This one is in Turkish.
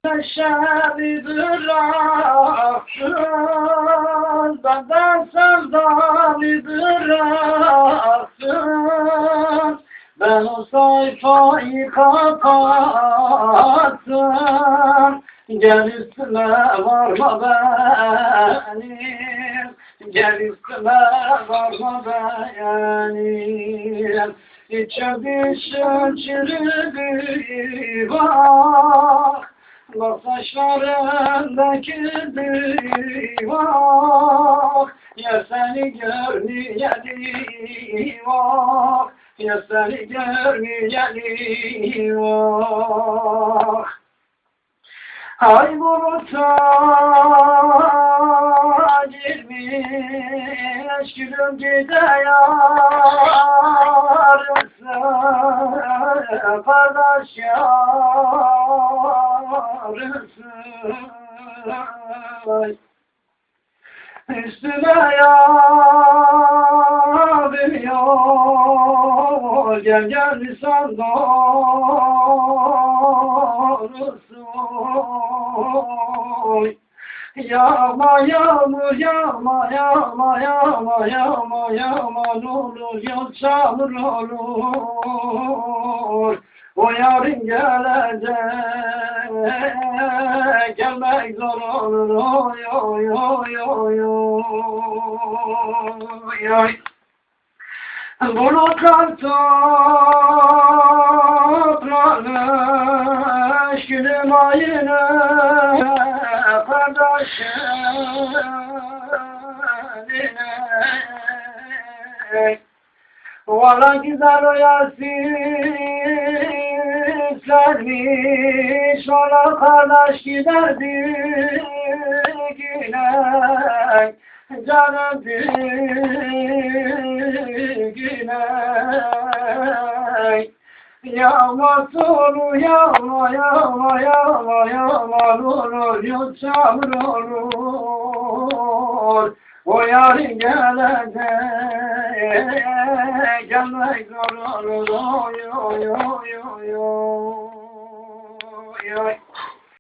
Neşeli bıraksın, benden sevdalı bıraksın. Ben o sayfayı kapattım. Gel üstüme varma benim. Gel üstüme varma benim. İçe düşün çürüdü bak. Bak saçlarındaki bak. Ya seni görmeyeli bak. Ya seni görmeyeli bak. Ay buluta girmiş gülüm gide yarısı kardeş yarısı üstüne yağıyor gel gel lisan doğrusu. Yağma yağmur yağma yağma yağma yağma yağma ne olur yol çamur olur. O yarın gelecek gelmek zor olur oy oy oy oy oy oy. Bulutlar toplamış gülüm ayını kardeşine. Valla güzel o yasiflermiş, ona kardeş giderdi güne, canım güne. Yağma sonu yağma yağma yağma yağma olur yol çamur olur. O yarın gelecek gelmek zor olur oy oy oy oy oy oy.